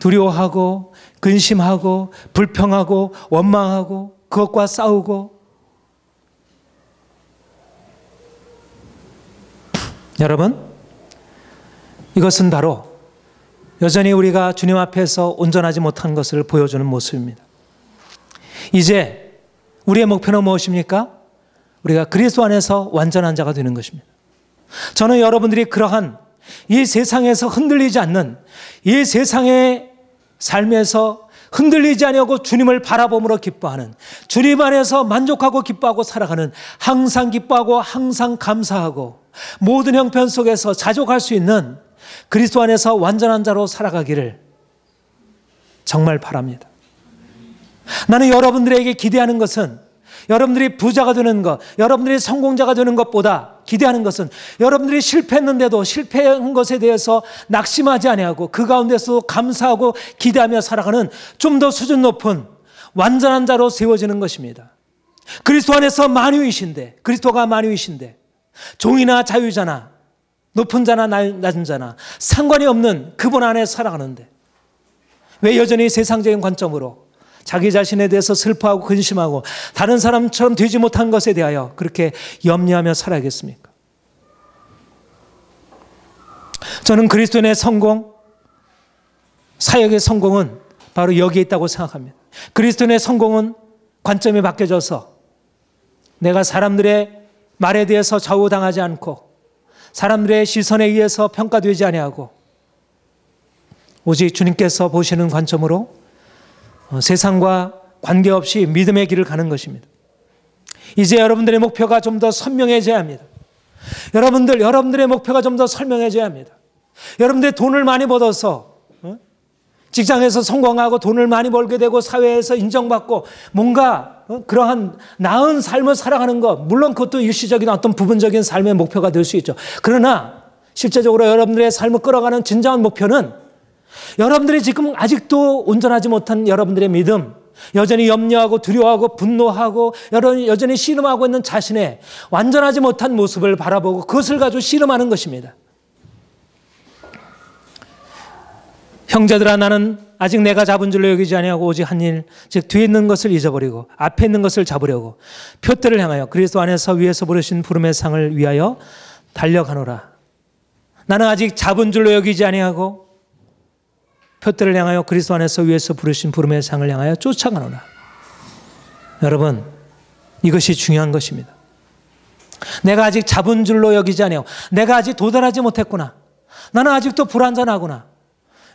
두려워하고 근심하고 불평하고 원망하고 그것과 싸우고, 여러분, 이것은 바로 여전히 우리가 주님 앞에서 온전하지 못한 것을 보여주는 모습입니다. 이제 우리의 목표는 무엇입니까? 우리가 그리스도 안에서 완전한 자가 되는 것입니다. 저는 여러분들이 그러한 이 세상에서 흔들리지 않는, 이 세상의 삶에서 흔들리지 아니하고 주님을 바라봄으로 기뻐하는, 주님 안에서 만족하고 기뻐하고 살아가는, 항상 기뻐하고 항상 감사하고 모든 형편 속에서 자족할 수 있는 그리스도 안에서 완전한 자로 살아가기를 정말 바랍니다. 나는 여러분들에게 기대하는 것은, 여러분들이 부자가 되는 것, 여러분들이 성공자가 되는 것보다 기대하는 것은 여러분들이 실패했는데도 실패한 것에 대해서 낙심하지 아니하고 그 가운데서 감사하고 기대하며 살아가는 좀 더 수준 높은 완전한 자로 세워지는 것입니다. 그리스도 안에서 만유이신데, 그리스도가 만유이신데 종이나 자유자나 높은 자나 낮은 자나 상관이 없는 그분 안에 살아가는데 왜 여전히 세상적인 관점으로 자기 자신에 대해서 슬퍼하고 근심하고 다른 사람처럼 되지 못한 것에 대하여 그렇게 염려하며 살아야겠습니까? 저는 그리스도인의 성공, 사역의 성공은 바로 여기에 있다고 생각합니다. 그리스도인의 성공은 관점이 바뀌어져서 내가 사람들의 말에 대해서 좌우당하지 않고 사람들의 시선에 의해서 평가되지 아니하고 오직 주님께서 보시는 관점으로 세상과 관계없이 믿음의 길을 가는 것입니다. 이제 여러분들의 목표가 좀 더 선명해져야 합니다. 여러분들의 목표가 좀 더 선명해져야 합니다. 여러분들의 돈을 많이 벌어서 직장에서 성공하고 돈을 많이 벌게 되고 사회에서 인정받고 뭔가 그러한 나은 삶을 살아가는 것, 물론 그것도 일시적인 어떤 부분적인 삶의 목표가 될 수 있죠. 그러나 실제적으로 여러분들의 삶을 끌어가는 진정한 목표는 여러분들이 지금 아직도 온전하지 못한 여러분들의 믿음, 여전히 염려하고 두려워하고 분노하고 여전히 씨름하고 있는 자신의 완전하지 못한 모습을 바라보고 그것을 가지고 씨름하는 것입니다. 형제들아, 나는 아직 내가 잡은 줄로 여기지 아니하고 오직 한 일, 즉 뒤에 있는 것을 잊어버리고 앞에 있는 것을 잡으려고 표대를 향하여 그리스도 안에서 위에서 부르신 부름의 상을 위하여 달려가노라. 나는 아직 잡은 줄로 여기지 아니하고 표대를 향하여 그리스도 안에서 위에서 부르신 부름의 상을 향하여 쫓아가노라. 여러분, 이것이 중요한 것입니다. 내가 아직 잡은 줄로 여기지 아니하고 내가 아직 도달하지 못했구나. 나는 아직도 불완전하구나.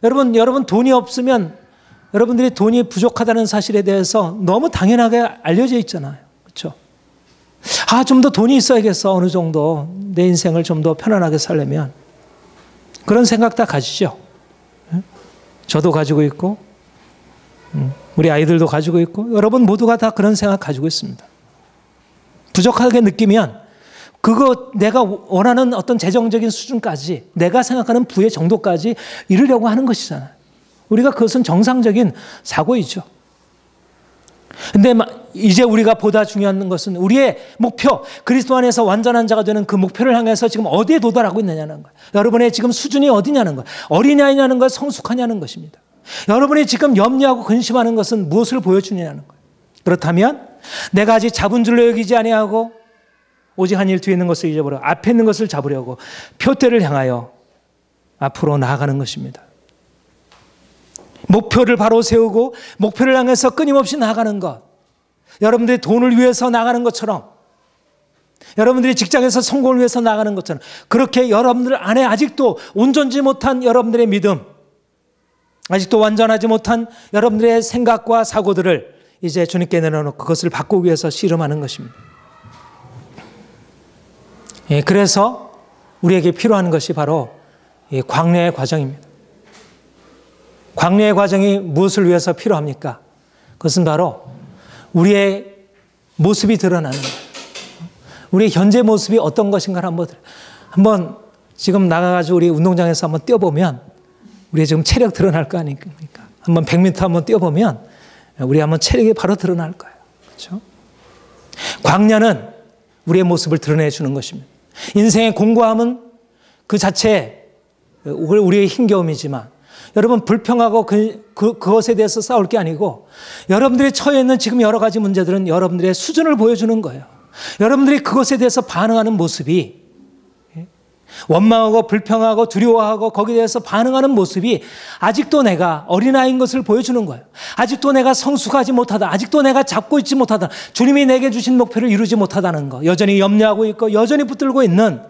여러분 돈이 없으면 여러분들이 돈이 부족하다는 사실에 대해서 너무 당연하게 알려져 있잖아요. 그렇죠? 좀 더 돈이 있어야겠어. 어느 정도 내 인생을 좀 더 편안하게 살려면. 그런 생각 다 가지죠. 저도 가지고 있고 우리 아이들도 가지고 있고 여러분 모두가 다 그런 생각 가지고 있습니다. 부족하게 느끼면 그거 내가 원하는 어떤 재정적인 수준까지 내가 생각하는 부의 정도까지 이루려고 하는 것이잖아요. 우리가 그것은 정상적인 사고이죠. 근데 이제 우리가 보다 중요한 것은 우리의 목표, 그리스도 안에서 완전한 자가 되는 그 목표를 향해서 지금 어디에 도달하고 있느냐는 거예요. 여러분의 지금 수준이 어디냐는 거예요. 어린아이냐는 거예요. 성숙하냐는 것입니다. 여러분이 지금 염려하고 근심하는 것은 무엇을 보여주느냐는 거예요. 그렇다면 내가 아직 잡은 줄로 여기지 아니하고 오직 한 일 뒤에 있는 것을 잊어버려 앞에 있는 것을 잡으려고 표대를 향하여 앞으로 나아가는 것입니다. 목표를 바로 세우고 목표를 향해서 끊임없이 나아가는 것. 여러분들이 돈을 위해서 나가는 것처럼 여러분들이 직장에서 성공을 위해서 나가는 것처럼 그렇게 여러분들 안에 아직도 온전지 못한 여러분들의 믿음, 아직도 완전하지 못한 여러분들의 생각과 사고들을 이제 주님께 내려놓고 그것을 바꾸기 위해서 씨름하는 것입니다. 그래서 우리에게 필요한 것이 바로 광야의 과정입니다. 광야의 과정이 무엇을 위해서 필요합니까? 그것은 바로 우리의 모습이 드러나는 거예요. 우리의 현재 모습이 어떤 것인가를 한번 지금 나가가지고 우리 운동장에서 한번 뛰어보면 우리의 지금 체력 드러날 거 아닙니까? 한번 100m 한번 뛰어보면 우리 한번 체력이 바로 드러날 거예요. 그렇죠? 광야는 우리의 모습을 드러내 주는 것입니다. 인생의 공고함은 그 자체 우리의 힘겨움이지만 여러분 불평하고 그것에 대해서 싸울 게 아니고 여러분들이 처해 있는 지금 여러 가지 문제들은 여러분들의 수준을 보여주는 거예요. 여러분들이 그것에 대해서 반응하는 모습이 원망하고 불평하고 두려워하고 거기에 대해서 반응하는 모습이 아직도 내가 어린아이인 것을 보여주는 거예요. 아직도 내가 성숙하지 못하다. 아직도 내가 잡고 있지 못하다. 주님이 내게 주신 목표를 이루지 못하다는 거. 여전히 염려하고 있고 여전히 붙들고 있는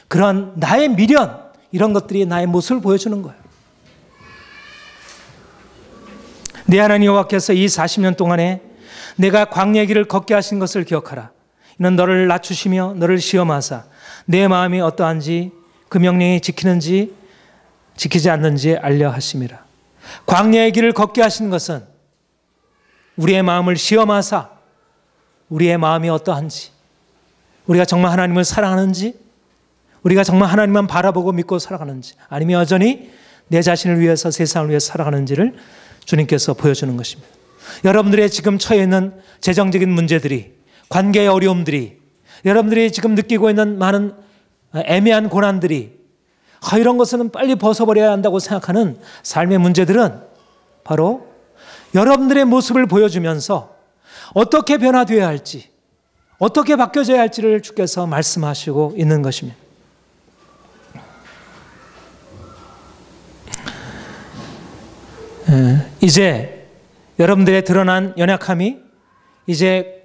그런 나의 미련 이런 것들이 나의 모습을 보여주는 거예요. 내 하나님 여호와께서 이 40년 동안에 내가 광야의 길을 걷게 하신 것을 기억하라. 이는 너를 낮추시며 너를 시험하사 내 마음이 어떠한지 그 명령이 지키는지 지키지 않는지 알려 하심이라. 광야의 길을 걷게 하신 것은 우리의 마음을 시험하사 우리의 마음이 어떠한지, 우리가 정말 하나님을 사랑하는지, 우리가 정말 하나님만 바라보고 믿고 살아가는지, 아니면 여전히 내 자신을 위해서 세상을 위해서 살아가는지를 주님께서 보여주는 것입니다. 여러분들의 지금 처해 있는 재정적인 문제들이, 관계의 어려움들이, 여러분들이 지금 느끼고 있는 많은 애매한 고난들이 이런 것은 빨리 벗어버려야 한다고 생각하는 삶의 문제들은 바로 여러분들의 모습을 보여주면서 어떻게 변화되어야 할지, 어떻게 바뀌어져야 할지를 주께서 말씀하시고 있는 것입니다. 이제 여러분들의 드러난 연약함이 이제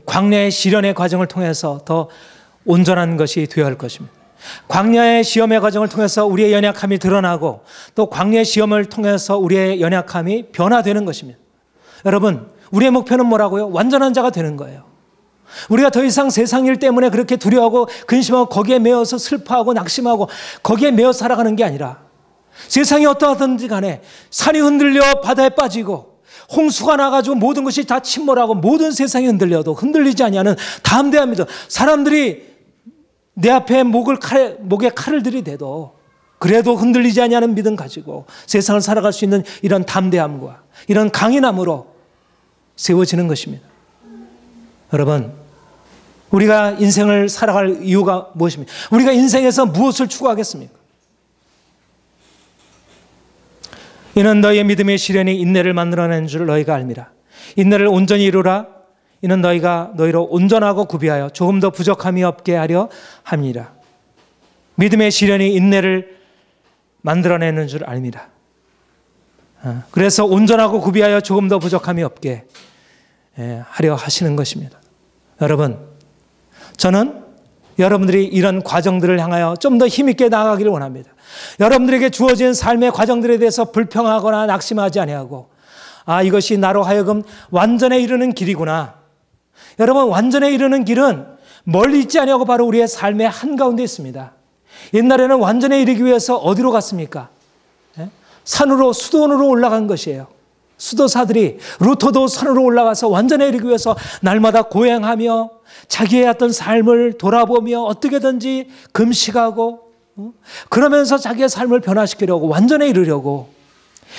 광야의 시련의 과정을 통해서 더 온전한 것이 되어야 할 것입니다. 광야의 시험의 과정을 통해서 우리의 연약함이 드러나고 또 광야의 시험을 통해서 우리의 연약함이 변화되는 것입니다. 여러분, 우리의 목표는 뭐라고요? 완전한 자가 되는 거예요. 우리가 더 이상 세상 일 때문에 그렇게 두려워하고 근심하고 거기에 매여서 슬퍼하고 낙심하고 거기에 매여 살아가는 게 아니라 세상이 어떠하든지 간에 산이 흔들려 바다에 빠지고 홍수가 나가지고 모든 것이 다 침몰하고 모든 세상이 흔들려도 흔들리지 아니하는 담대한 믿음. 사람들이 내 앞에 목에 칼을 들이대도 그래도 흔들리지 아니하는 믿음 가지고 세상을 살아갈 수 있는 이런 담대함과 이런 강인함으로 세워지는 것입니다. 여러분, 우리가 인생을 살아갈 이유가 무엇입니까? 우리가 인생에서 무엇을 추구하겠습니까? 이는 너희의 믿음의 시련이 인내를 만들어낸 줄 너희가 알미라. 인내를 온전히 이루라. 이는 너희가 너희로 온전하고 구비하여 조금 더 부족함이 없게 하려 함이라. 믿음의 시련이 인내를 만들어내는 줄 압니다. 그래서 온전하고 구비하여 조금 더 부족함이 없게 하려 하시는 것입니다. 여러분, 저는 여러분들이 이런 과정들을 향하여 좀 더 힘있게 나아가기를 원합니다. 여러분들에게 주어진 삶의 과정들에 대해서 불평하거나 낙심하지 아니하고, 이것이 나로 하여금 완전에 이르는 길이구나. 여러분, 완전에 이르는 길은 멀리 있지 아니하고 바로 우리의 삶의 한가운데 있습니다. 옛날에는 완전에 이르기 위해서 어디로 갔습니까? 산으로, 수도원으로 올라간 것이에요. 수도사들이 루터도 산으로 올라가서 완전에 이르기 위해서 날마다 고행하며 자기의 어떤 삶을 돌아보며 어떻게든지 금식하고 그러면서 자기의 삶을 변화시키려고, 완전에 이르려고.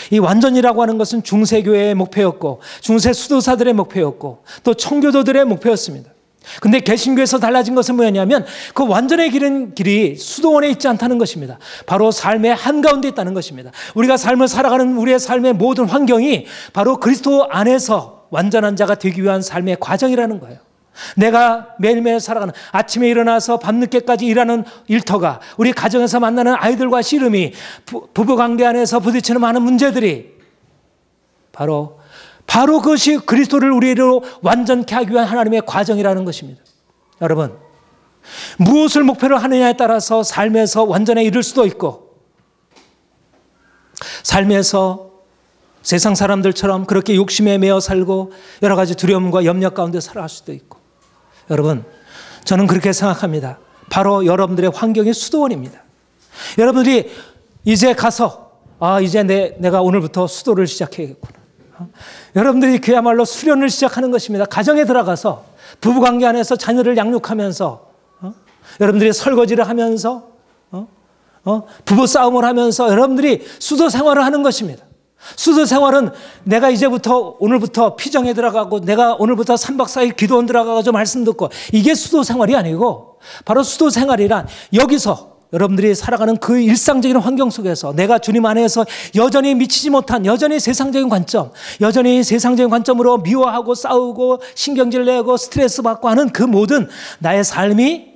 이 완전이라고 하는 것은 중세교회의 목표였고, 중세 수도사들의 목표였고, 또 청교도들의 목표였습니다. 근데 개신교에서 달라진 것은 뭐였냐면 그 완전의 길이 수도원에 있지 않다는 것입니다. 바로 삶의 한가운데 있다는 것입니다. 우리가 삶을 살아가는 우리의 삶의 모든 환경이 바로 그리스도 안에서 완전한 자가 되기 위한 삶의 과정이라는 거예요. 내가 매일매일 살아가는, 아침에 일어나서 밤늦게까지 일하는 일터가, 우리 가정에서 만나는 아이들과 씨름이, 부부관계 안에서 부딪히는 많은 문제들이 바로 그것이 그리스도를 우리로 완전케 하기 위한 하나님의 과정이라는 것입니다. 여러분, 무엇을 목표로 하느냐에 따라서 삶에서 완전에 이를 수도 있고, 삶에서 세상 사람들처럼 그렇게 욕심에 매여 살고 여러 가지 두려움과 염려 가운데 살아갈 수도 있고. 여러분, 저는 그렇게 생각합니다. 바로 여러분들의 환경이 수도원입니다. 여러분들이 이제 가서 이제 내가 오늘부터 수도를 시작해야겠구나. 여러분들이 그야말로 수련을 시작하는 것입니다. 가정에 들어가서 부부관계 안에서 자녀를 양육하면서 여러분들이 설거지를 하면서 부부싸움을 하면서 여러분들이 수도 생활을 하는 것입니다. 수도 생활은 내가 오늘부터 피정에 들어가고 내가 오늘부터 3박 4일 기도원 들어가서 말씀 듣고, 이게 수도 생활이 아니고, 바로 수도 생활이란 여기서 여러분들이 살아가는 그 일상적인 환경 속에서 내가 주님 안에서 여전히 미치지 못한, 여전히 세상적인 관점으로 미워하고 싸우고 신경질 내고 스트레스 받고 하는 그 모든 나의 삶이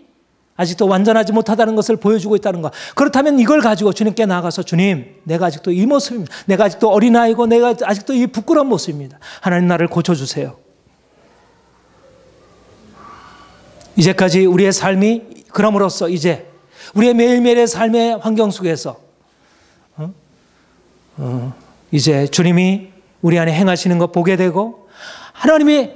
아직도 완전하지 못하다는 것을 보여주고 있다는 것. 그렇다면 이걸 가지고 주님께 나아가서, 주님, 내가 아직도 이 모습입니다. 내가 아직도 어린아이고 내가 아직도 이 부끄러운 모습입니다. 하나님, 나를 고쳐주세요. 이제까지 우리의 삶이 그럼으로써 이제 우리의 매일매일의 삶의 환경 속에서 이제 주님이 우리 안에 행하시는 것 보게 되고, 하나님이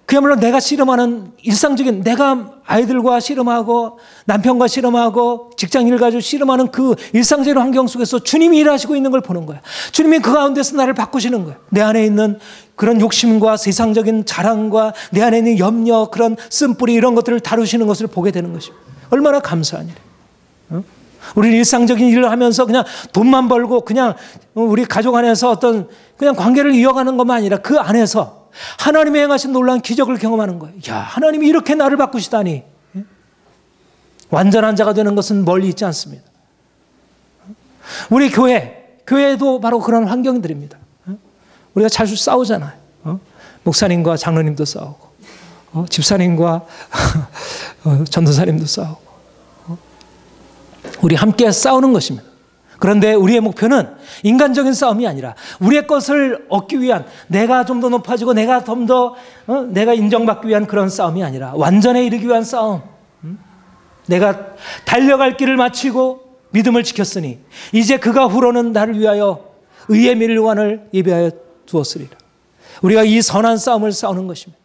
그야말로 내가 씨름하는 일상적인, 내가 아이들과 씨름하고 남편과 씨름하고 직장인을 가지고 씨름하는 그 일상적인 환경 속에서 주님이 일하시고 있는 걸 보는 거야. 주님이 그 가운데서 나를 바꾸시는 거야. 내 안에 있는 그런 욕심과 세상적인 자랑과 내 안에 있는 염려, 그런 쓴뿌리, 이런 것들을 다루시는 것을 보게 되는 것입니다. 얼마나 감사한 일이에요. 우리는 일상적인 일을 하면서 그냥 돈만 벌고 그냥 우리 가족 안에서 어떤 그냥 관계를 이어가는 것만 아니라 그 안에서 하나님의 행하신 놀라운 기적을 경험하는 거예요. 야, 하나님이 이렇게 나를 바꾸시다니. 완전한 자가 되는 것은 멀리 있지 않습니다. 우리 교회도 바로 그런 환경들입니다. 우리가 자주 싸우잖아요. 목사님과 장로님도 싸우고, 집사님과 전도사님도 싸우고, 우리 함께 싸우는 것입니다. 그런데 우리의 목표는 인간적인 싸움이 아니라 우리의 것을 얻기 위한, 내가 좀 더 높아지고 내가 좀 더 내가 인정받기 위한 그런 싸움이 아니라 완전에 이르기 위한 싸움. 내가 달려갈 길을 마치고 믿음을 지켰으니 이제 그가 후로는 나를 위하여 의의 밀관을 예비하여 두었으리라. 우리가 이 선한 싸움을 싸우는 것입니다.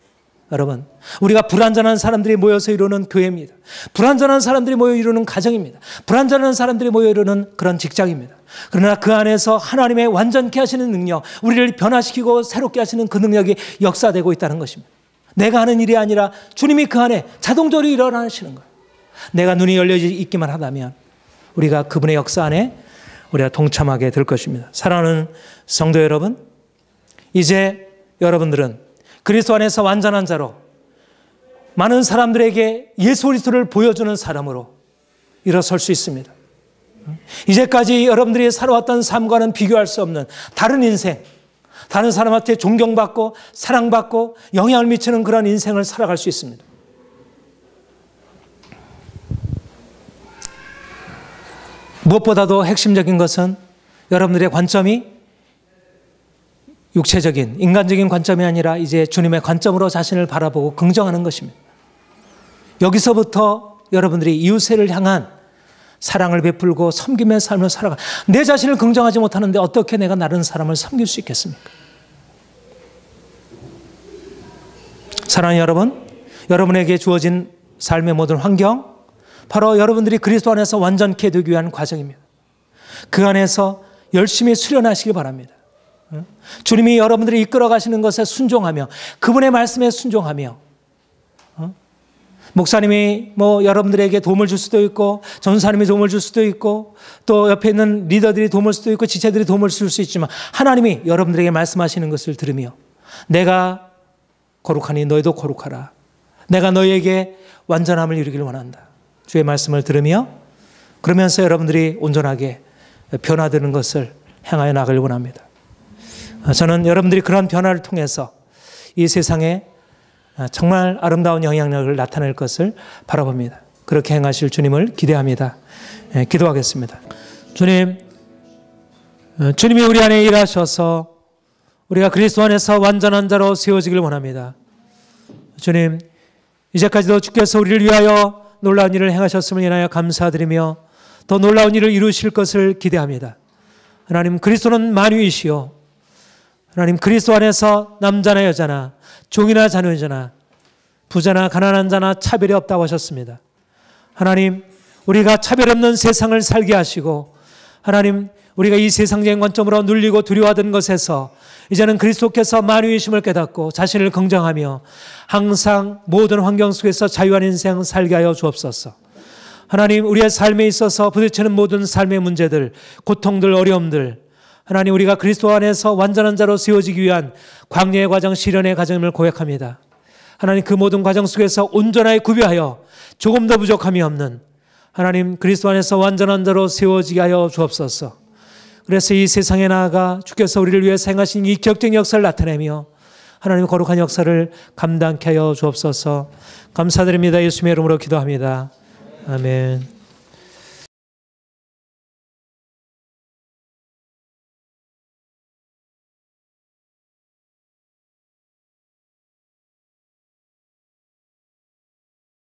여러분, 우리가 불완전한 사람들이 모여서 이루는 교회입니다. 불완전한 사람들이 모여 이루는 가정입니다. 불완전한 사람들이 모여 이루는 그런 직장입니다. 그러나 그 안에서 하나님의 완전케 하시는 능력, 우리를 변화시키고 새롭게 하시는 그 능력이 역사되고 있다는 것입니다. 내가 하는 일이 아니라 주님이 그 안에 자동적으로 일어나시는 거예요. 내가 눈이 열려 있기만 하다면 우리가 그분의 역사 안에 우리가 동참하게 될 것입니다. 사랑하는 성도 여러분, 이제 여러분들은 그리스도 안에서 완전한 자로 많은 사람들에게 예수 그리스도를 보여주는 사람으로 일어설 수 있습니다. 이제까지 여러분들이 살아왔던 삶과는 비교할 수 없는 다른 인생, 다른 사람한테 존경받고 사랑받고 영향을 미치는 그런 인생을 살아갈 수 있습니다. 무엇보다도 핵심적인 것은 여러분들의 관점이 육체적인, 인간적인 관점이 아니라 이제 주님의 관점으로 자신을 바라보고 긍정하는 것입니다. 여기서부터 여러분들이 이웃을 향한 사랑을 베풀고 섬김의 삶을 살아가. 내 자신을 긍정하지 못하는데 어떻게 내가 다른 사람을 섬길 수 있겠습니까? 사랑하는 여러분, 여러분에게 주어진 삶의 모든 환경, 바로 여러분들이 그리스도 안에서 완전케 되기 위한 과정입니다. 그 안에서 열심히 수련하시기 바랍니다. 주님이 여러분들이 이끌어 가시는 것에 순종하며 그분의 말씀에 순종하며 목사님이 여러분들에게 도움을 줄 수도 있고 전사님이 도움을 줄 수도 있고 또 옆에 있는 리더들이 도움을 줄 수도 있고 지체들이 도움을 줄 수 있지만 하나님이 여러분들에게 말씀하시는 것을 들으며 내가 거룩하니 너희도 거룩하라. 내가 너희에게 완전함을 이루기를 원한다. 주의 말씀을 들으며 그러면서 여러분들이 온전하게 변화되는 것을 행하여 나가길 원합니다. 저는 여러분들이 그런 변화를 통해서 이 세상에 정말 아름다운 영향력을 나타낼 것을 바라봅니다. 그렇게 행하실 주님을 기대합니다. 기도하겠습니다. 주님이 우리 안에 일하셔서 우리가 그리스도 안에서 완전한 자로 세워지길 원합니다. 주님, 이제까지도 주께서 우리를 위하여 놀라운 일을 행하셨음을 인하여 감사드리며 더 놀라운 일을 이루실 것을 기대합니다. 하나님, 그리스도는 만유이시오. 하나님, 그리스도 안에서 남자나 여자나 종이나 자녀나 부자나 가난한 자나 차별이 없다고 하셨습니다. 하나님, 우리가 차별 없는 세상을 살게 하시고 하나님, 우리가 이 세상적인 관점으로 눌리고 두려워하던 것에서 이제는 그리스도께서 만유이심을 깨닫고 자신을 긍정하며 항상 모든 환경 속에서 자유한 인생 살게 하여 주옵소서. 하나님, 우리의 삶에 있어서 부딪히는 모든 삶의 문제들, 고통들, 어려움들 하나님, 우리가 그리스도 안에서 완전한 자로 세워지기 위한 광야의 과정, 시련의 과정을 고백합니다. 하나님, 그 모든 과정 속에서 온전하게 구비하여 조금 더 부족함이 없는 하나님, 그리스도 안에서 완전한 자로 세워지게 하여 주옵소서. 그래서 이 세상에 나아가 주께서 우리를 위해 행하신 이 기적적인 역사를 나타내며 하나님 거룩한 역사를 감당케 하여 주옵소서. 감사드립니다. 예수님의 이름으로 기도합니다. 아멘.